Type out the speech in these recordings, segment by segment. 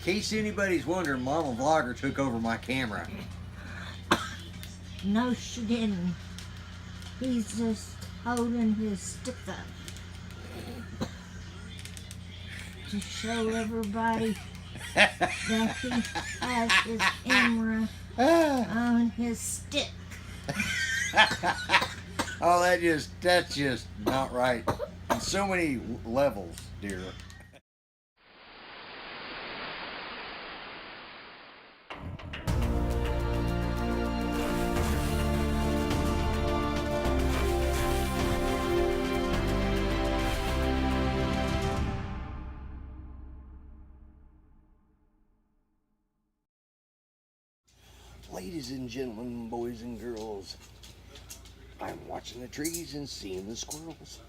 In case anybody's wondering, Mama Vlogger took over my camera. No, she didn't. He's just holding his stick up to show everybody that he has his camera on his stick. Oh, that's just not right. On so many levels, dear. Ladies and gentlemen, boys and girls, I'm watching the trees and seeing the squirrels.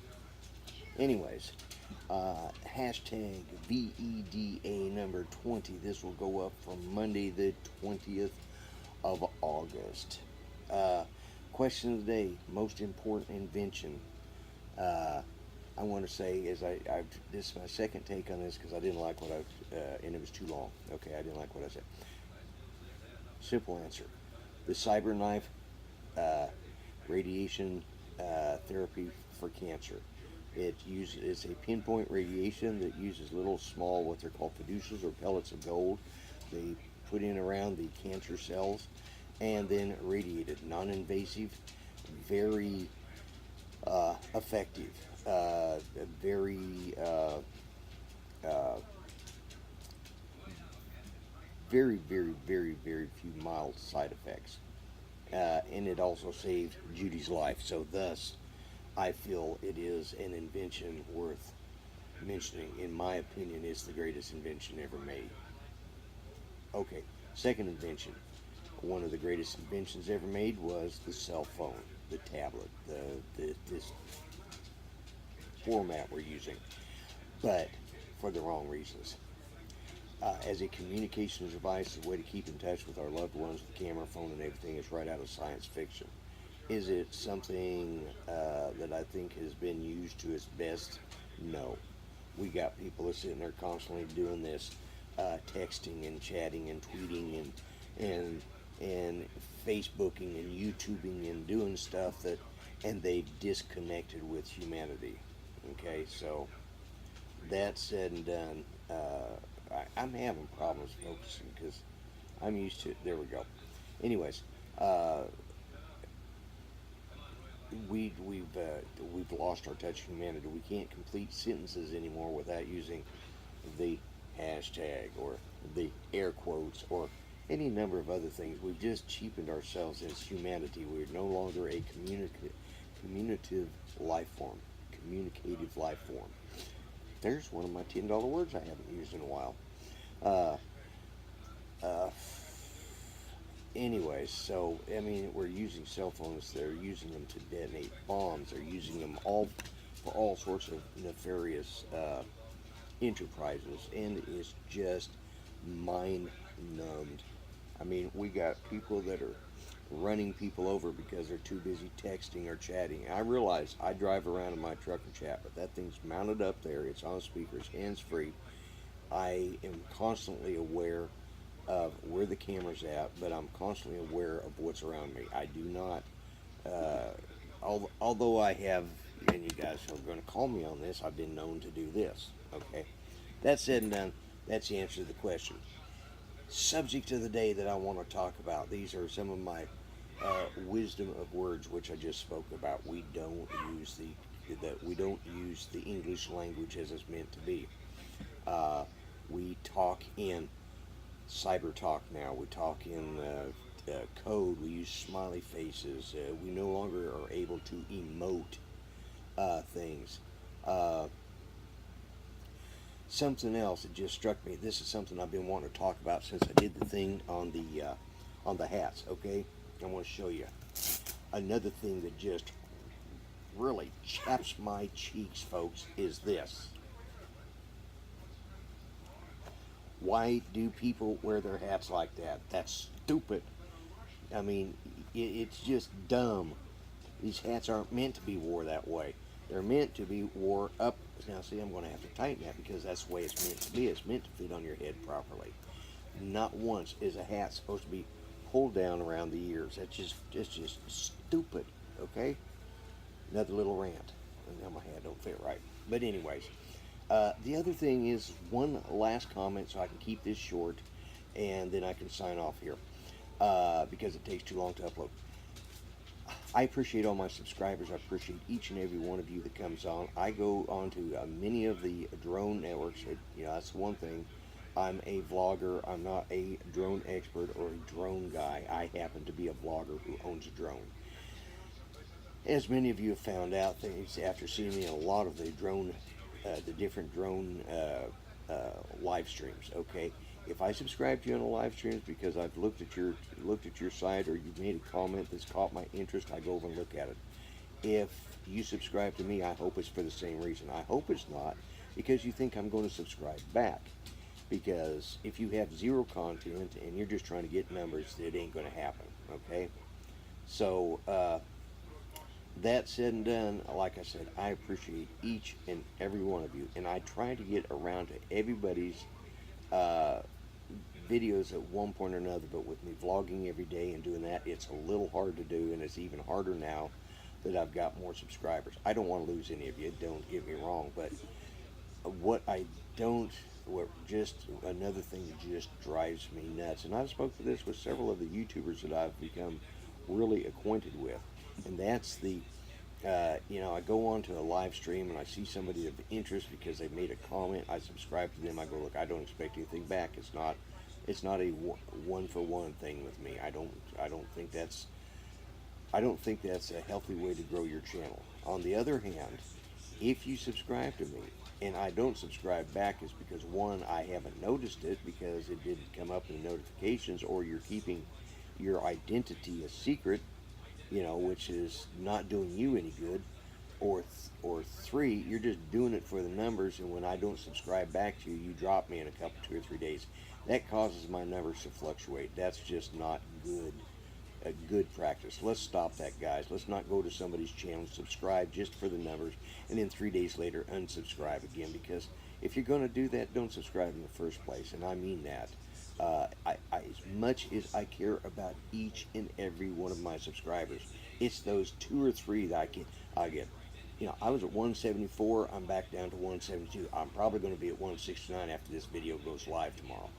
Anyways, hashtag VEDA number 20. This will go up from Monday the 20th of August. Question of the day, most important invention. I want to say is this is my second take on this because I didn't like what and it was too long. Okay, I didn't like what I said. Simple answer. The cyber knife, radiation therapy for cancer. It's a pinpoint radiation that uses little small, what they're called fiducials or pellets of gold. They put in around the cancer cells and then radiated. Non-invasive, very effective, very very few mild side effects. And it also saved Judy's life. So thus, I feel it is an invention worth mentioning. In my opinion, it's the greatest invention ever made. Okay, second invention. One of the greatest inventions ever made was the cell phone, the tablet, this format we're using, but for the wrong reasons. As a communications device, a way to keep in touch with our loved ones, the camera, phone, and everything is right out of science fiction. Is it something that I think has been used to its best? No. We got people that are sitting there constantly doing this, texting and chatting and tweeting and Facebooking and YouTubing and doing stuff and they've disconnected with humanity. Okay, so that said and done, I'm having problems focusing because I'm used to it. There we go. Anyways, we've lost our touch of humanity. We can't complete sentences anymore without using the hashtag or the air quotes or any number of other things. We've just cheapened ourselves as humanity. We're no longer a communicative life form. Communicative life form. There's one of my $10 words I haven't used in a while. Anyways, so I mean, we're using cell phones. They're using them to detonate bombs. They're using them all for all sorts of nefarious enterprises, and it's just mind-numbed. I mean, we got people that are running people over because they're too busy texting or chatting. I realize I drive around in my truck and chat, but that thing's mounted up there. It's on speakers, hands-free. I am constantly aware of where the camera's at, but I'm constantly aware of what's around me. I do not, although I have, and you guys are going to call me on this, I've been known to do this, okay? That said and done, that's the answer to the question. Subject of the day that I want to talk about. These are some of my wisdom of words, which I just spoke about. We don't use the English language as it's meant to be. We talk in cyber talk now. We talk in code. We use smiley faces. We no longer are able to emote things. Something else that just struck me. This is something I've been wanting to talk about since I did the thing on the hats. Okay, I want to show you another thing that just really chaps my cheeks, folks. Is this? Why do people wear their hats like that? That's stupid. I mean, it's just dumb. These hats aren't meant to be wore that way. They're meant to be wore up Now, see, I'm going to have to tighten that because that's the way it's meant to be. It's meant to fit on your head properly. Not once is a hat supposed to be pulled down around the ears. It's just stupid. Okay. Another little rant. And now my hat don't fit right. But anyways, the other thing is one last comment, so I can keep this short, and then I can sign off here because it takes too long to upload. I appreciate all my subscribers. I appreciate each and every one of you that comes on. I go on to many of the drone networks. That's the one thing. I'm a vlogger. I'm not a drone expert or a drone guy. I happen to be a vlogger who owns a drone. As many of you have found out, things after seeing me in a lot of the different drone live streams. Okay, if I subscribe to you on the live streams because I've looked at your site or you've made a comment that's caught my interest, I go over and look at it. If you subscribe to me, I hope it's for the same reason. I hope it's not because you think I'm going to subscribe back. Because if you have zero content and you're just trying to get numbers, it ain't going to happen. Okay, so. That said and done, like I said, I appreciate each and every one of you, and I try to get around to everybody's videos at one point or another, but with me vlogging every day and doing that, it's a little hard to do, and it's even harder now that I've got more subscribers. I don't want to lose any of you, don't get me wrong, but just another thing that just drives me nuts, and I've spoken to this with several of the YouTubers that I've become really acquainted with, and that's I go on to a live stream and I see somebody of interest because they made a comment. I subscribe to them. I go, look, I don't expect anything back. It's not a one-for-one thing with me. I don't think that's a healthy way to grow your channel. On the other hand, if you subscribe to me and I don't subscribe back, is because one, I haven't noticed it because it didn't come up in the notifications, or you're keeping your identity a secret, which is not doing you any good, or three, you're just doing it for the numbers, and when I don't subscribe back to you, you drop me in a couple, 2 or 3 days. That causes my numbers to fluctuate. That's just not a good practice. Let's stop that, guys. Let's not go to somebody's channel, subscribe just for the numbers, and then 3 days later unsubscribe again, because if you're going to do that, don't subscribe in the first place, and I mean that. As much as I care about each and every one of my subscribers, it's those 2 or 3 that I get. I was at 174. I'm back down to 172. I'm probably going to be at 169 after this video goes live tomorrow.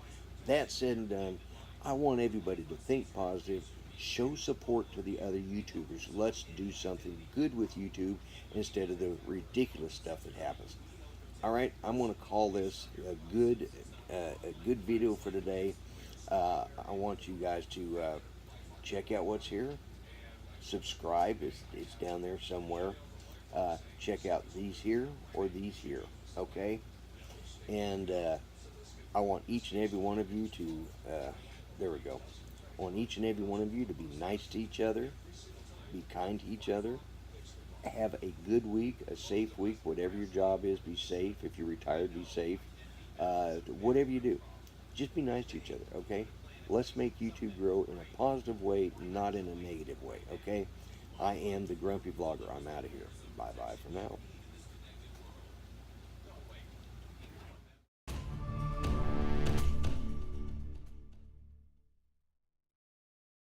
That said and done, I want everybody to think positive, show support to the other YouTubers. Let's do something good with YouTube instead of the ridiculous stuff that happens. All right, I'm going to call this a good video for today. I want you guys to check out what's here. Subscribe. It's down there somewhere. Check out these here or these here. Okay? And I want each and every one of you to, there we go. I want each and every one of you to be nice to each other. Be kind to each other. Have a good week, a safe week. Whatever your job is, be safe. If you're retired, be safe. Whatever you do, just be nice to each other, okay? Let's make YouTube grow in a positive way, not in a negative way, okay? I am the Grumpy Vlogger. I'm out of here. Bye-bye for now.